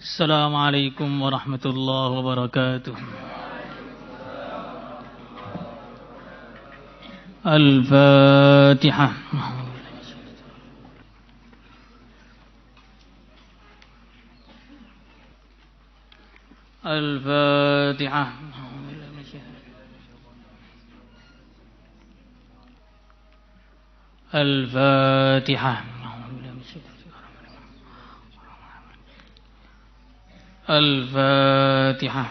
Assalamualaikum warahmatullahi wabarakatuh. Al-Fatihah. Al-Fatihah. Al-Fatihah. Al-Fatihah.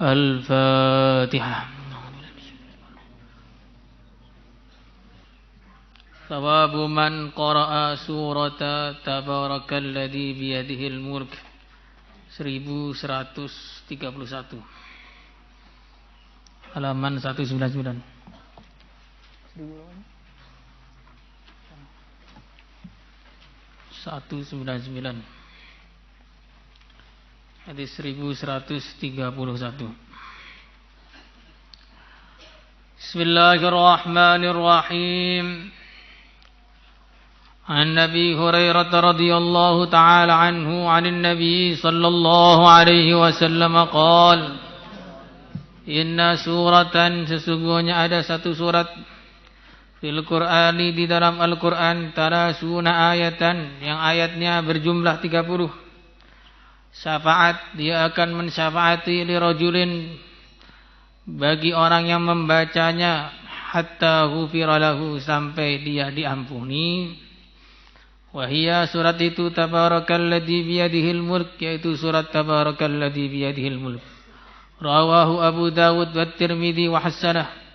Al-Fatihah. Thawabu man qara'a surata tabarakalladzi biyadihil mulk 1131 halaman 199. 199 hadis 1131. Bismillahirrahmanirrahim. An Nabi Hurairah radhiyallahu ta'ala anhu 'anil Nabi sallallahu alaihi wasallam qala inna suratan, sesungguhnya ada satu surat fil Qur'ani, di dalam Al-Qur'an, tarasuna ayatan, yang ayatnya berjumlah 30. Syafaat, dia akan mensyafaati li rajulin, bagi orang yang membacanya, hatta ghufira lahu, sampai dia diampuni. Wahia, surat itu, tabarakalladzi biyadihil mulk, yaitu surat tabarakalladzi biyadihil mulk. Rawahu Abu Dawud wa Tirmidzi wa hasanah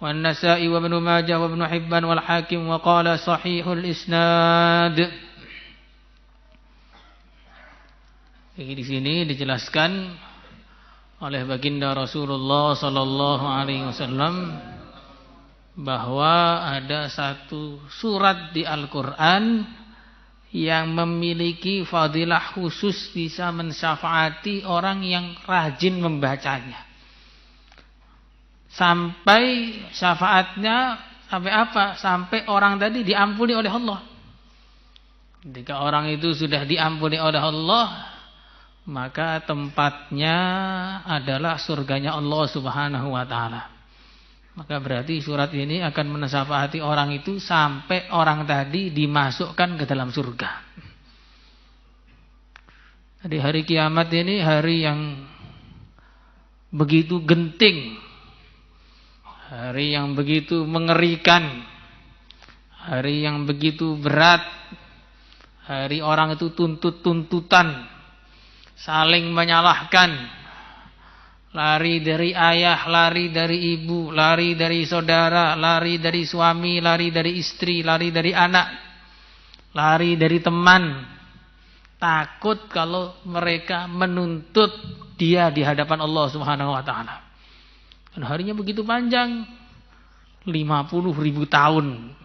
wa An-Nasa'i wa Ibnu Majah wa Ibnu Hibban wal Hakim wa qala sahihul isnad. Di sini dijelaskan oleh baginda Rasulullah sallallahu alaihi wasallam bahwa ada satu surat di Al-Qur'an yang memiliki fadilah khusus, bisa mensyafaati orang yang rajin membacanya. Sampai syafaatnya sampai apa? Sampai orang tadi diampuni oleh Allah. Jika orang itu sudah diampuni oleh Allah, maka tempatnya adalah surganya Allah Subhanahu wa taala. Maka berarti surat ini akan mensyafaati orang itu sampai orang tadi dimasukkan ke dalam surga. Jadi hari kiamat ini hari yang begitu genting, hari yang begitu mengerikan, hari yang begitu berat, hari orang itu tuntut-tuntutan, saling menyalahkan. Lari dari ayah, lari dari ibu, lari dari saudara, lari dari suami, lari dari istri, lari dari anak, lari dari teman. Takut kalau mereka menuntut dia di hadapan Allah Subhanahu wa taala. Dan harinya begitu panjang, 50.000 tahun.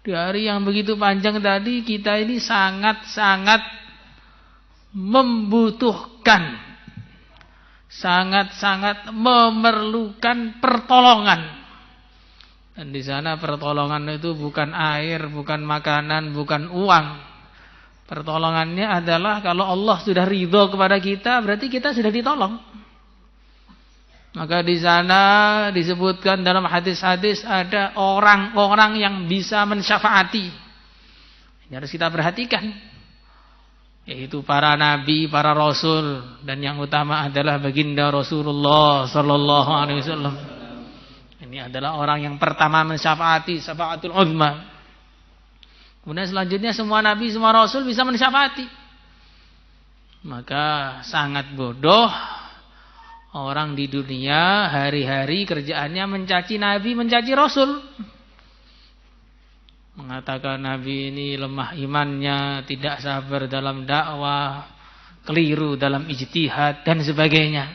Di hari yang begitu panjang tadi, kita ini sangat-sangat membutuhkan, sangat-sangat memerlukan pertolongan. Dan di sana pertolongan itu bukan air, bukan makanan, bukan uang. Pertolongannya adalah kalau Allah sudah ridho kepada kita, berarti kita sudah ditolong. Maka di sana disebutkan dalam hadis-hadis ada orang-orang yang bisa mensyafaati. Ini harus kita perhatikan. Yaitu para nabi, para rasul, dan yang utama adalah baginda Rasulullah sallallahu alaihi wasallam. Ini adalah orang yang pertama mensyafaati, syafaatul uzma. Kemudian selanjutnya semua nabi, semua rasul bisa mensyafaati. Maka sangat bodoh orang di dunia hari-hari kerjaannya mencaci nabi, mencaci rasul. Mengatakan nabi ini lemah imannya, tidak sabar dalam dakwah, keliru dalam ijtihad dan sebagainya.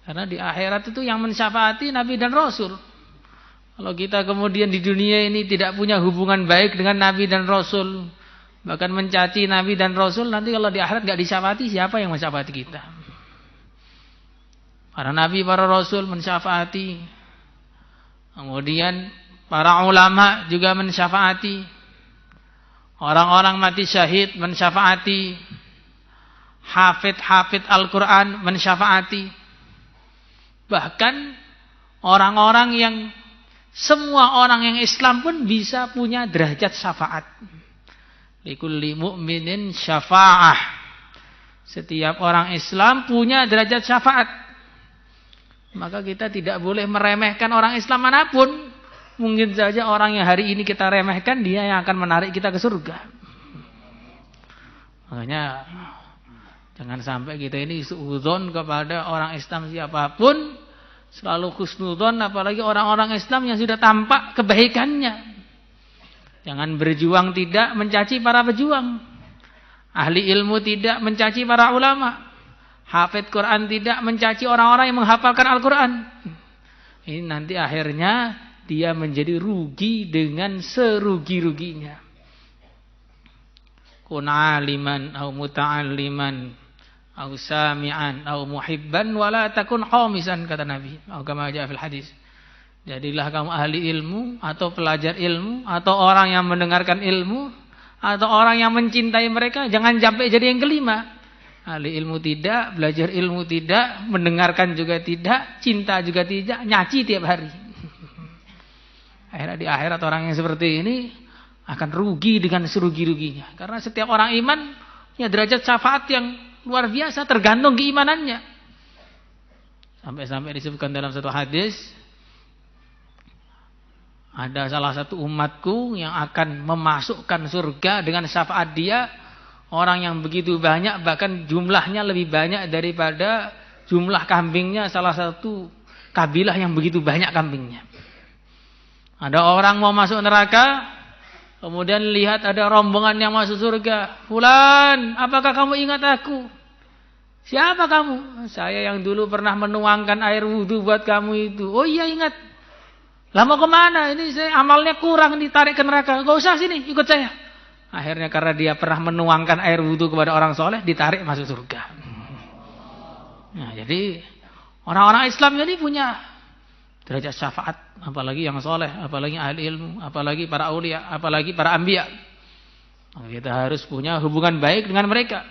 Karena di akhirat itu yang mensyafaati nabi dan rasul. Kalau kita kemudian di dunia ini tidak punya hubungan baik dengan nabi dan rasul, bahkan mencaci nabi dan rasul, nanti kalau di akhirat enggak disyafaati, siapa yang mensyafaati kita? Para nabi, para rasul mensyafaati. Kemudian Para ulama juga mensyafaati. Orang-orang mati syahid mensyafaati. Hafid-hafid Al-Quran mensyafaati. Bahkan orang-orang yang semua orang yang Islam pun bisa punya derajat syafaat. Likulli mu'minin syafa'ah. Setiap orang Islam punya derajat syafaat. Maka kita tidak boleh meremehkan orang Islam manapun. Mungkin saja orang yang hari ini kita remehkan, dia yang akan menarik kita ke surga. Makanya jangan sampai kita ini suudzon kepada orang Islam siapapun. Selalu husnudzon, apalagi orang-orang Islam yang sudah tampak kebaikannya. Jangan berjuang tidak mencaci para pejuang. Ahli ilmu tidak mencaci para ulama. Hafidz Quran tidak mencaci orang-orang yang menghafalkan Al-Quran. Ini nanti akhirnya dia menjadi rugi dengan serugi-ruginya. Kun aliman au muta'alliman au sami'an au muhibban wala takun khamisan, kata Nabi. Kama jaa fil hadis. Jadilah kamu ahli ilmu atau pelajar ilmu atau orang yang mendengarkan ilmu atau orang yang mencintai mereka, jangan sampai jadi yang kelima. Ahli ilmu tidak, belajar ilmu tidak, mendengarkan juga tidak, cinta juga tidak, nyaci tiap hari. Akhirnya di akhirat orang yang seperti ini akan rugi dengan serugi-ruginya. Karena setiap orang iman punya derajat syafaat yang luar biasa, tergantung keimanannya. Sampai-sampai disebutkan dalam satu hadis, ada salah satu umatku yang akan memasukkan surga dengan syafaat dia. Orang yang begitu banyak, bahkan jumlahnya lebih banyak daripada jumlah kambingnya salah satu kabilah yang begitu banyak kambingnya. Ada orang mau masuk neraka, kemudian lihat ada rombongan yang masuk surga. Fulan, apakah kamu ingat aku? Siapa kamu? Saya yang dulu pernah menuangkan air wudhu buat kamu itu. Oh iya, ingat. Lah mau kemana? Ini saya amalnya kurang, ditarik ke neraka. Gak usah sini, ikut saya. Akhirnya karena dia pernah menuangkan air wudhu kepada orang soleh, ditarik masuk surga. Nah, jadi orang-orang Islam ini punya derajat syafaat, apalagi yang soleh, apalagi ahli ilmu, apalagi para aulia, apalagi para anbiya. Kita harus punya hubungan baik dengan mereka.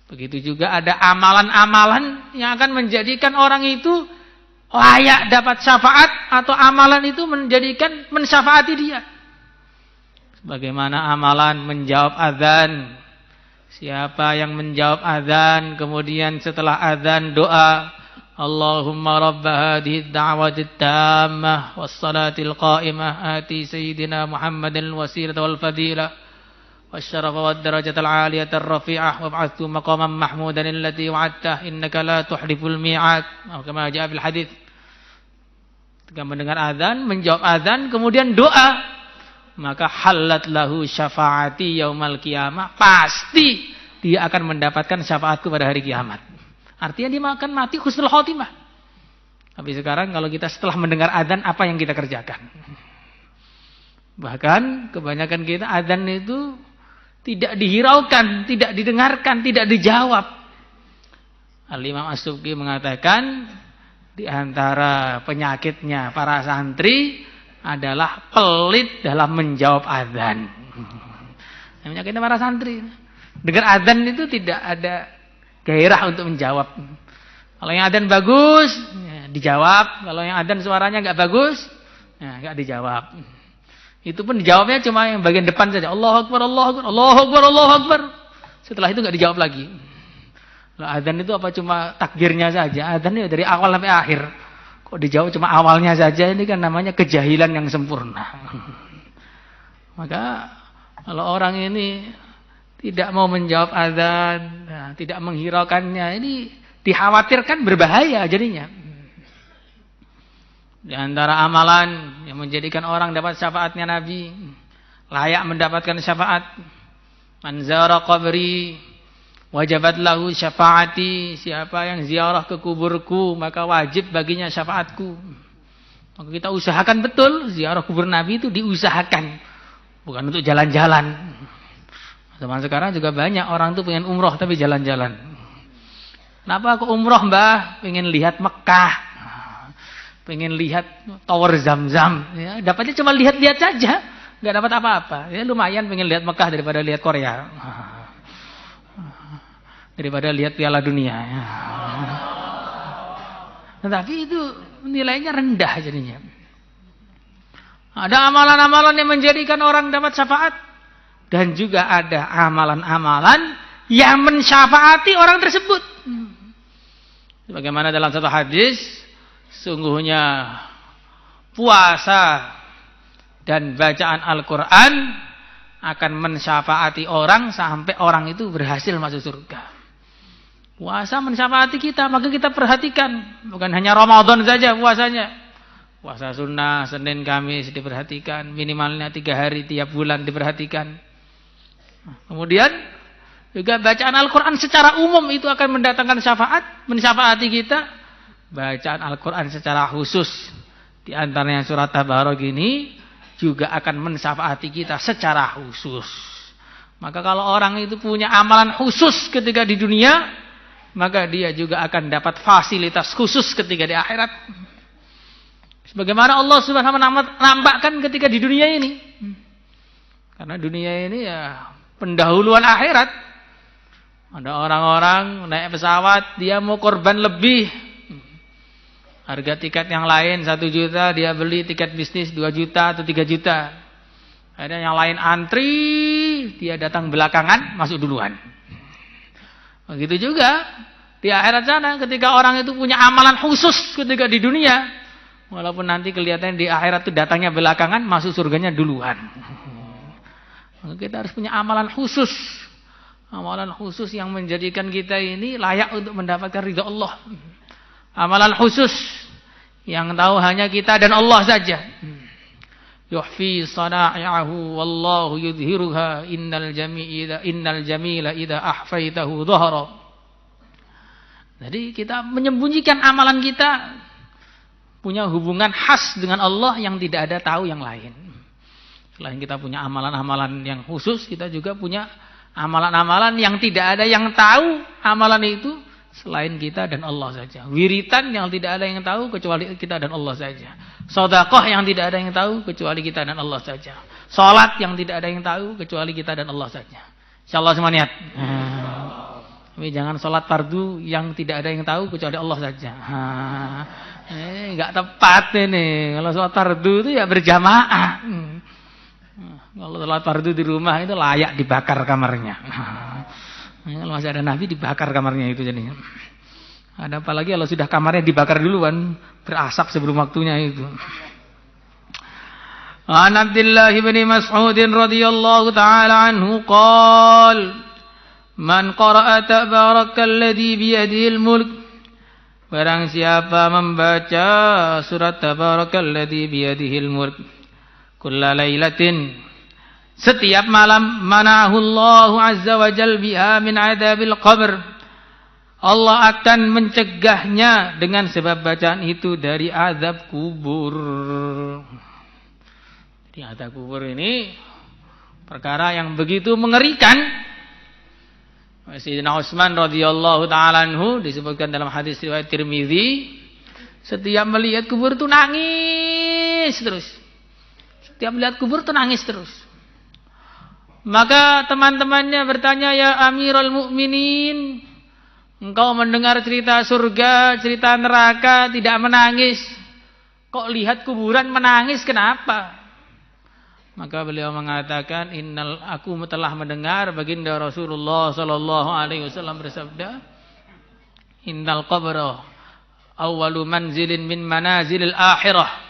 Begitu juga ada amalan-amalan yang akan menjadikan orang itu layak dapat syafaat, atau amalan itu menjadikan mensyafaati dia. Bagaimana amalan menjawab azan. Siapa yang menjawab azan, kemudian setelah azan doa, Allahumma rabba hadhihi ad-da'wati at-tammah was-salatil qa'imah ati sayyidina Muhammadin wasilata wal fadilah wasyarafa wad-darajatal 'aliyata ar-rafi'ah wab'athu maqaman mahmudan allati wa'adtah innaka la tuhliful mi'ad. Kama jaa fil hadits. Ketika mendengar azan, menjawab azan, kemudian doa, maka halat lahu syafaati yaumal qiyamah. Pasti dia akan mendapatkan syafaatku pada hari kiamat. Artinya dia akan mati husnul khotimah. Tapi sekarang kalau kita setelah mendengar adzan, apa yang kita kerjakan? Bahkan kebanyakan kita adzan itu tidak dihiraukan, tidak didengarkan, tidak dijawab. Al-Imam As-Subki mengatakan di antara penyakitnya para santri adalah pelit dalam menjawab adzan. Penyakitnya para santri. Dengar adzan itu tidak ada gairah untuk menjawab. Kalau yang adzan bagus, ya, dijawab. Kalau yang adzan suaranya enggak bagus, ya, enggak dijawab. Itu pun dijawabnya cuma yang bagian depan saja. Allahu Akbar, Allahu Akbar, Allahu Akbar, Allahu Akbar. Setelah itu enggak dijawab lagi. Lah adzan itu apa cuma takbirnya saja? Adzan itu dari awal sampai akhir. Kok dijawab cuma awalnya saja? Ini kan namanya kejahilan yang sempurna. Maka kalau orang ini tidak mau menjawab adzan, nah, tidak menghiraukannya, ini dikhawatirkan berbahaya jadinya. Di antara amalan yang menjadikan orang dapat syafaatnya Nabi, layak mendapatkan syafaat, man zara qabri wajabat lahu syafaati. Siapa yang ziarah ke kuburku, maka wajib baginya syafaatku. Maka kita usahakan betul ziarah kubur Nabi itu, diusahakan, bukan untuk jalan-jalan. Zaman sekarang juga banyak orang tuh pengen umroh tapi jalan-jalan. Kenapa aku umroh, Mbah? Pengen lihat Mekah, pengen lihat tower Zam-Zam, ya, dapatnya cuma lihat-lihat saja, nggak dapat apa-apa. Ya lumayan pengen lihat Mekah daripada lihat Korea, daripada lihat Piala Dunia. Ya. Tetapi itu nilainya rendah jadinya. Ada amalan-amalan yang menjadikan orang dapat syafaat, dan juga ada amalan-amalan yang mensyafaati orang tersebut. Sebagaimana dalam satu hadis, sungguhnya puasa dan bacaan Al-Quran akan mensyafaati orang sampai orang itu berhasil masuk surga. Puasa mensyafaati kita, maka kita perhatikan. Bukan hanya Ramadan saja puasanya. Puasa sunnah, Senin, Kamis diperhatikan. Minimalnya 3 hari tiap bulan diperhatikan. Kemudian juga bacaan Al-Quran secara umum itu akan mendatangkan syafaat, mensyafaati kita. Bacaan Al-Quran secara khusus, di antaranya surat Tabarok ini, juga akan mensyafaati kita secara khusus. Maka kalau orang itu punya amalan khusus ketika di dunia, maka dia juga akan dapat fasilitas khusus ketika di akhirat. Sebagaimana Allah Subhanahu wa taala nampakkan ketika di dunia ini. Karena dunia ini ya pendahuluan akhirat. Ada orang-orang naik pesawat, dia mau korban lebih. Harga tiket yang lain 1 juta, dia beli tiket bisnis 2 juta atau 3 juta. Ada yang lain antri, dia datang belakangan, masuk duluan. Begitu juga di akhirat sana, ketika orang itu punya amalan khusus ketika di dunia, walaupun nanti kelihatan di akhirat itu datangnya belakangan, masuk surganya duluan. Maka kita harus punya amalan khusus. Amalan khusus yang menjadikan kita ini layak untuk mendapatkan ridha Allah. Amalan khusus yang tahu hanya kita dan Allah saja. Yuhfi sana'i'ahu wallahu yudhiruha innal jamila idza ahfaitahu dhahara. Jadi kita menyembunyikan amalan kita, punya hubungan khas dengan Allah yang tidak ada tahu yang lain. Selain kita punya amalan-amalan yang khusus, kita juga punya amalan-amalan yang tidak ada yang tahu amalan itu selain kita dan Allah saja. Wiritan yang tidak ada yang tahu kecuali kita dan Allah saja. Sedekah yang tidak ada yang tahu kecuali kita dan Allah saja. Salat yang tidak ada yang tahu kecuali kita dan Allah saja. Insyaallah semua niat. Tapi jangan salat fardu yang tidak ada yang tahu kecuali Allah saja. Enggak tepat ini. Kalau salat fardu itu ya berjamaah. Kalau salat fardu di rumah itu layak dibakar kamarnya. Kalau masih ada Nabi dibakar kamarnya itu jadinya. Ada apalagi kalau sudah kamarnya dibakar duluan, berasap sebelum waktunya itu. An Abdullah bin Mas'ud radhiyallahu taala anhu qala man qara'a tabarakalladzi biyadihil mulk, barang siapa membaca surat tabarakalladzi biyadihil mulk kulla lailatin, setiap malam, manahullahu azza wa jal biha min adabil qabr, Allah akan mencegahnya dengan sebab bacaan itu dari azab kubur. Jadi azab kubur ini perkara yang begitu mengerikan. Sayyidina Utsman radhiyallahu taala anhu disebutkan dalam hadis riwayat Tirmizi, setiap melihat kubur itu nangis terus. Setiap melihat kubur itu nangis terus. Maka teman-temannya bertanya, ya Amirul Mukminin, engkau mendengar cerita surga, cerita neraka tidak menangis, kok lihat kuburan menangis, kenapa? Maka beliau mengatakan, aku telah mendengar baginda Rasulullah sallallahu alaihi wasallam bersabda, innal qabra awwalu manzilin min manazilil akhirah.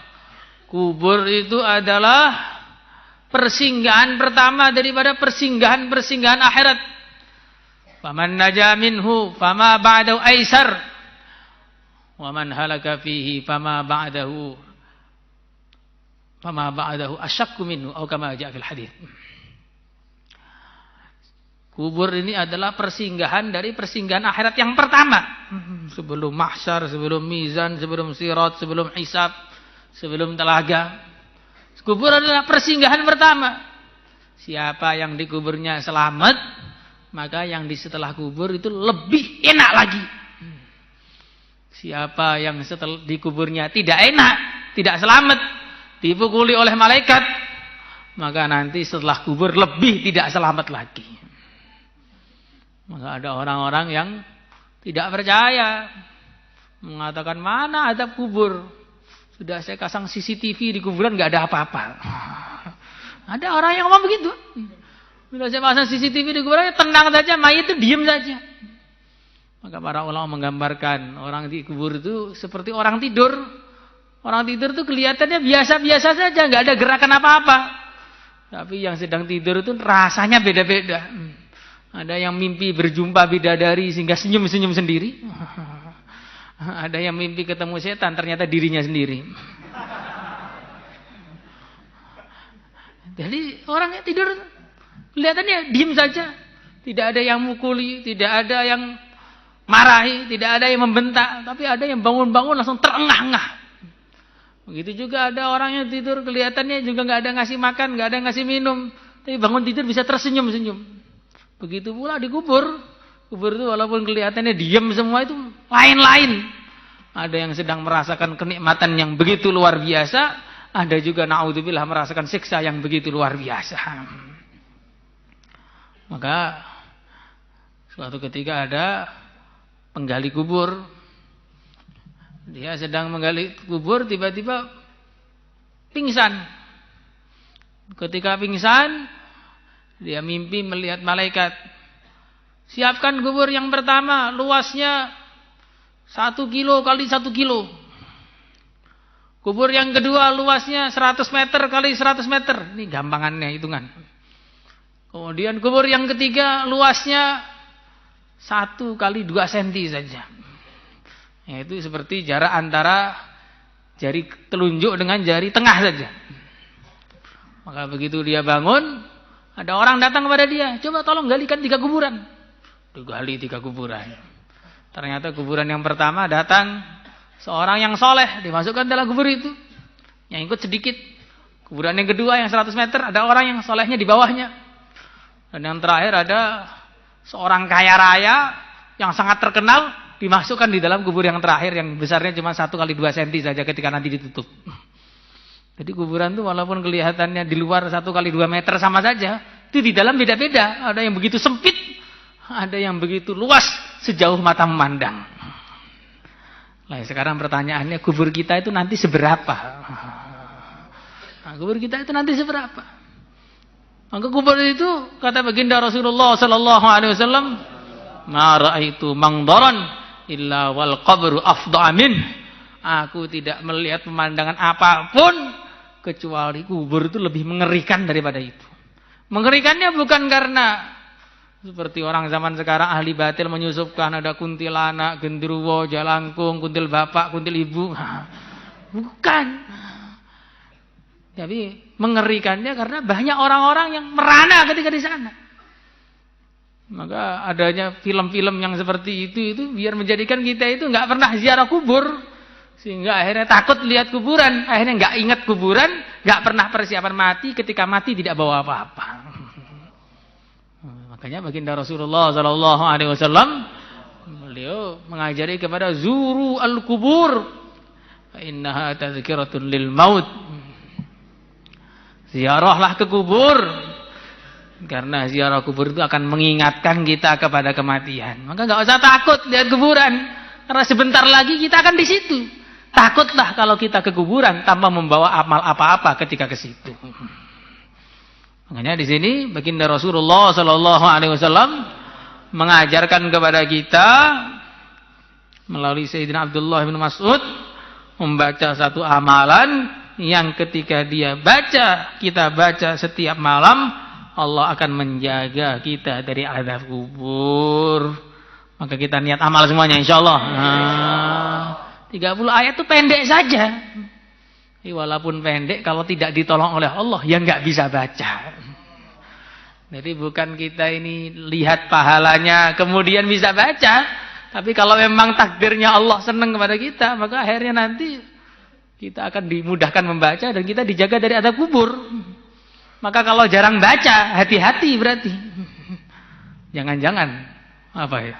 Kubur itu adalah persinggahan pertama daripada persinggahan-persinggahan akhirat. Faman naja minhu fama ba'dahu aisar wa man halaka fihi fama ba'dahu asyakku minhu atau kama jaa fil hadits. Kubur ini adalah persinggahan dari persinggahan akhirat yang pertama. Sebelum mahsyar, sebelum mizan, sebelum sirat, sebelum hisab, sebelum telaga. Kubur adalah persinggahan pertama. Siapa yang di kuburnya selamat, maka yang di setelah kubur itu lebih enak lagi. Siapa yang setelah dikuburnya tidak enak, tidak selamat, dipukuli oleh malaikat, maka nanti setelah kubur lebih tidak selamat lagi. Maka ada orang-orang yang tidak percaya, mengatakan mana adab kubur. Sudah saya pasang CCTV di kuburan nggak ada apa-apa. Ada orang yang ngomong begitu. Sudah saya pasang CCTV di kuburan, tenang saja, mayat itu diam saja. Maka para ulama menggambarkan orang di kubur itu seperti orang tidur. Orang tidur itu kelihatannya biasa-biasa saja, nggak ada gerakan apa-apa. Tapi yang sedang tidur itu rasanya beda-beda. Ada yang mimpi berjumpa bidadari sehingga senyum-senyum sendiri. Ada yang mimpi ketemu setan, ternyata dirinya sendiri. Jadi orang yang tidur kelihatannya diam saja. Tidak ada yang mukuli, tidak ada yang marahi, tidak ada yang membentak. Tapi ada yang bangun-bangun langsung terengah-engah. Begitu juga ada orang yang tidur kelihatannya juga nggak ada ngasih makan, nggak ada ngasih minum. Tapi bangun tidur bisa tersenyum-senyum. Begitu pula di kubur. Kubur itu walaupun kelihatannya diam semua itu lain-lain. Ada yang sedang merasakan kenikmatan yang begitu luar biasa. Ada juga na'udzubillah merasakan siksa yang begitu luar biasa. Maka suatu ketika ada penggali kubur. Dia sedang menggali kubur tiba-tiba pingsan. Ketika pingsan dia mimpi melihat malaikat. Siapkan kubur yang pertama, luasnya 1 kilo kali 1 kilo. Kubur yang kedua luasnya 100 meter kali 100 meter. Ini gampangannya hitungan. Kemudian kubur yang ketiga luasnya 1 kali 2 senti saja. Yaitu seperti jarak antara jari telunjuk dengan jari tengah saja. Maka begitu dia bangun, ada orang datang kepada dia, coba tolong galikan 3 kuburan. Digali 3 kuburan. Ternyata kuburan yang pertama datang seorang yang soleh, dimasukkan dalam kubur itu. Yang ikut sedikit. Kuburan yang kedua yang 100 meter, ada orang yang solehnya di bawahnya. Dan yang terakhir ada seorang kaya raya yang sangat terkenal, dimasukkan di dalam kubur yang terakhir yang besarnya cuma 1 kali 2 cm saja ketika nanti ditutup. Jadi kuburan itu walaupun kelihatannya di luar 1 kali 2 meter sama saja, itu di dalam beda-beda. Ada yang begitu sempit, ada yang begitu luas sejauh mata memandang. Nah, sekarang pertanyaannya, kubur kita itu nanti seberapa? Nah, kubur kita itu nanti seberapa? Maka kubur itu kata baginda Rasulullah sallallahu alaihi wasallam, "Ma ra'aitu mangdaran illa wal qabru afdha min." Aku tidak melihat pemandangan apapun kecuali kubur itu lebih mengerikan daripada itu. Mengerikannya bukan karena seperti orang zaman sekarang ahli batil menyusupkan ada kuntilanak, genderuwo, jalangkung, kuntil bapak, kuntil ibu. Bukan. Tapi mengerikannya karena banyak orang-orang yang merana ketika di sana. Maka adanya film-film yang seperti itu biar menjadikan kita itu nggak pernah ziarah kubur, sehingga akhirnya takut lihat kuburan, akhirnya nggak ingat kuburan, nggak pernah persiapan mati, ketika mati tidak bawa apa-apa. Makanya baginda Rasulullah sallallahu alaihi wasallam beliau mengajari kepada zuru al-kubur, fa innaha tadhkiratun lil maut. Ziarahlah ke kubur. Karena ziarah kubur itu akan mengingatkan kita kepada kematian. Maka nggak usah takut lihat kuburan, karena sebentar lagi kita akan di situ. Takutlah kalau kita ke kuburan tanpa membawa amal apa-apa ketika ke situ. Makanya di sini baginda Rasulullah sallallahu alaihi wasallam mengajarkan kepada kita melalui Sayyidina Abdullah bin Mas'ud membaca satu amalan yang ketika dia baca, kita baca setiap malam, Allah akan menjaga kita dari azab kubur. Maka kita niat amal semuanya insyaallah. 30 ayat itu pendek saja. Walaupun pendek, kalau tidak ditolong oleh Allah ya nggak bisa baca. Jadi bukan kita ini lihat pahalanya kemudian bisa baca, tapi kalau memang takdirnya Allah senang kepada kita, maka akhirnya nanti kita akan dimudahkan membaca dan kita dijaga dari azab kubur. Maka kalau jarang baca, hati-hati berarti. Jangan-jangan apa ya?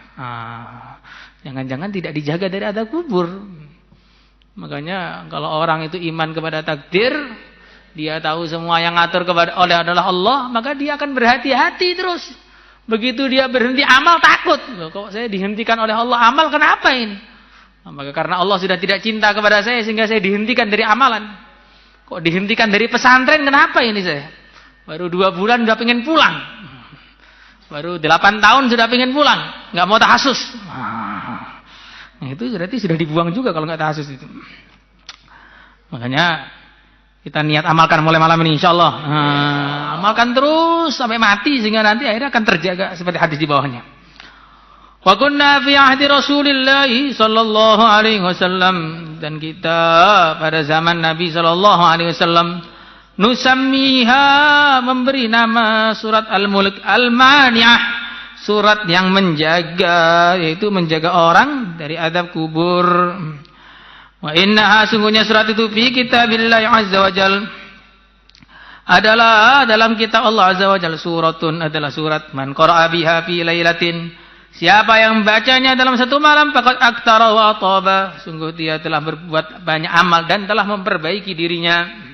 Jangan-jangan tidak dijaga dari azab kubur. Makanya kalau orang itu iman kepada takdir, dia tahu semua yang ngatur oleh adalah Allah, maka dia akan berhati-hati terus. Begitu dia berhenti amal, takut. Loh, kok saya dihentikan oleh Allah amal, kenapa ini? Nah, maka karena Allah sudah tidak cinta kepada saya sehingga saya dihentikan dari amalan. Kok dihentikan dari pesantren, kenapa ini saya? Baru 2 bulan sudah pengen pulang. Baru 8 tahun sudah pengen pulang. Nggak mau tahasus. Nah, itu berarti sudah dibuang juga kalau nggak tahasus itu. Makanya kita niat amalkan mulai malam ini insyaallah. Amalkan terus sampai mati sehingga nanti akhirnya akan terjaga seperti hadis di bawahnya. Wa kunna fi ahdi Rasulillah sallallahu alaihi wasallam, dan kita pada zaman Nabi sallallahu alaihi wasallam nusammiha, memberi nama surat Al-Mulk Al-Mani'ah, surat yang menjaga, yaitu menjaga orang dari azab kubur. Wa innaha, sungguhnya surat itu fi kitabillah azza wa jal, adalah dalam kitab Allah azza wa jal, suratun, adalah surat man qara'a biha fi lailatin, siapa yang membacanya dalam satu malam, faqad aktsara wa ataba, sungguh dia telah berbuat banyak amal dan telah memperbaiki dirinya.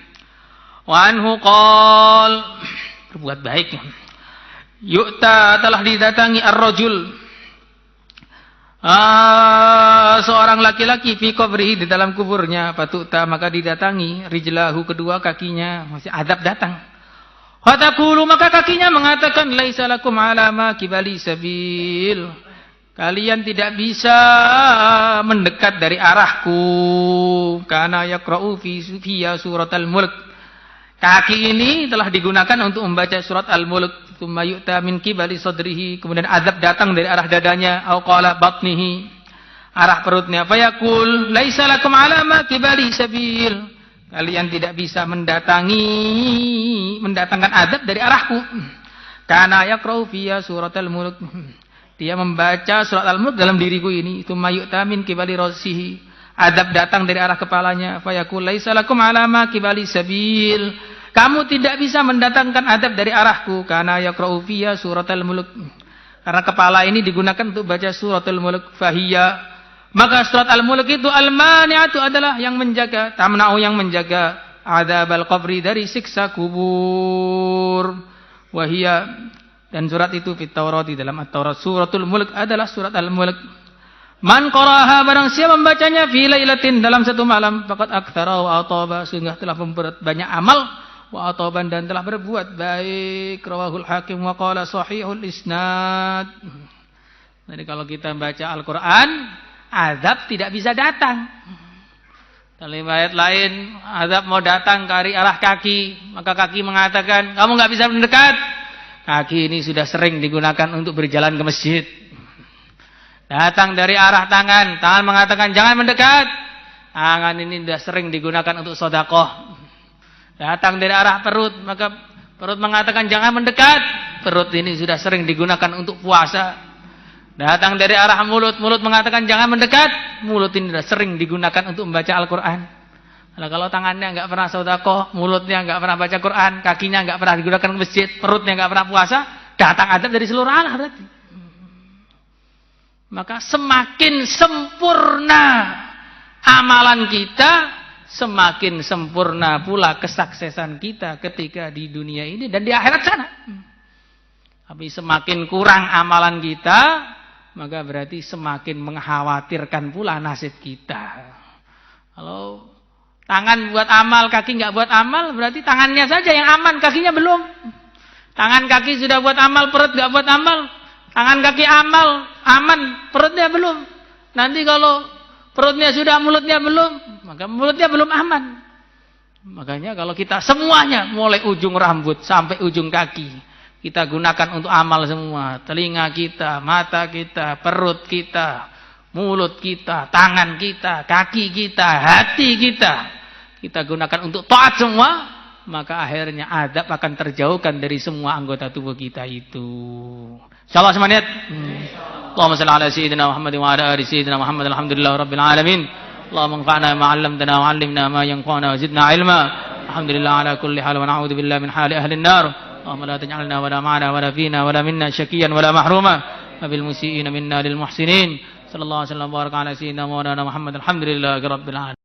Wa anhu qol, berbuat baik. Yu'ta, telah didatangi ar-rajul, seorang laki-laki, fi qabrihi, di dalam kuburnya, fatu'ta, maka didatangi rijlahu, kedua kakinya, masih adab datang. Wa taqulu, maka kakinya mengatakan, laisa lakum ala ma kibali sabil, kalian tidak bisa mendekat dari arahku, karena yaqra'u fiya suratal mulk, kaki ini telah digunakan untuk membaca surat Al-Mulk. Tsumma yu'ta min qibali sadrihi, kemudian azab datang dari arah dadanya, au qala batnihi, arah perutnya. Fayaqul laisa lakum ala ma qibali sabil, kalian tidak bisa mendatangkan azab dari arahku. Kana yaqra'u fiya surat Al-Mulk, dia membaca surat Al-Mulk dalam diriku ini. Tsumma yu'ta min qibali rasihi, azab datang dari arah kepalanya. Fayaqul laisa lakum ala ma qibali sabil, kamu tidak bisa mendatangkan adab dari arahku, karena yaqra'u fiya suratul mulk, karena kepala ini digunakan untuk baca suratul mulk. Fahiyya, maka surat al-mulk itu al-mani'atu, adalah yang menjaga, tamna'u, yang menjaga adzabal qabri, dari siksa kubur. Wahiyya, dan surat itu fit Taurat, di dalam at-Taurat, suratul mulk adalah surat al-mulk. Man qara'aha, barang siapa membacanya fi lailatin, dalam satu malam, faqad aktsara wa ataba, sehingga telah memperbanyak banyak amal, wa ataban, dan telah berbuat baik. Rawahul Hakim wa qala sahihul isnad. Jadi kalau kita baca Al-Qur'an, azab tidak bisa datang. Dalam ayat lain, azab mau datang ke arah kaki, maka kaki mengatakan, kamu enggak bisa mendekat. Kaki ini sudah sering digunakan untuk berjalan ke masjid. Datang dari arah tangan, tangan mengatakan jangan mendekat. Tangan ini sudah sering digunakan untuk sedekah. Datang dari arah perut, maka perut mengatakan jangan mendekat. Perut ini sudah sering digunakan untuk puasa. Datang dari arah mulut, mulut mengatakan jangan mendekat. Mulut ini sudah sering digunakan untuk membaca Al-Quran. Nah, kalau tangannya enggak pernah sedekah, mulutnya enggak pernah baca Quran, kakinya enggak pernah digunakan ke masjid, perutnya enggak pernah puasa, datang azab dari seluruh arah berarti. Maka semakin sempurna amalan kita, semakin sempurna pula kesuksesan kita ketika di dunia ini dan di akhirat sana. Tapi semakin kurang amalan kita, maka berarti semakin mengkhawatirkan pula nasib kita. Kalau tangan buat amal, kaki nggak buat amal, berarti tangannya saja yang aman, kakinya belum. Tangan kaki sudah buat amal, perut nggak buat amal. Tangan kaki amal, aman, perutnya belum. Nanti kalau perutnya sudah, mulutnya belum, maka mulutnya belum aman. Makanya kalau kita semuanya, mulai ujung rambut sampai ujung kaki, kita gunakan untuk amal semua. Telinga kita, mata kita, perut kita, mulut kita, tangan kita, kaki kita, hati kita, kita gunakan untuk taat semua, maka akhirnya azab akan terjauhkan dari semua anggota tubuh kita itu. Insyaallah semuanya. Allahumma shalli ala sayyidina Muhammad wa ala ali sayyidina Muhammad. Alhamdulillah rabbil alamin. Allahumma anfa'na ma 'allamtana wa 'allimna ma yanfa'una wa zidna 'ilma. Alhamdulillah ala kulli hal wa na'udzu billahi min hali ahli an-nar. Allahumma la taj'alna wa la ma'ana wa la fina wa la minna syaqiyan wa la mahruma. Wa bil musii'ina minna lil muhsinin. Sallallahu alaihi wasallam baraka ala sayyidina Maulana Muhammad. Alhamdulillahirabbil alamin.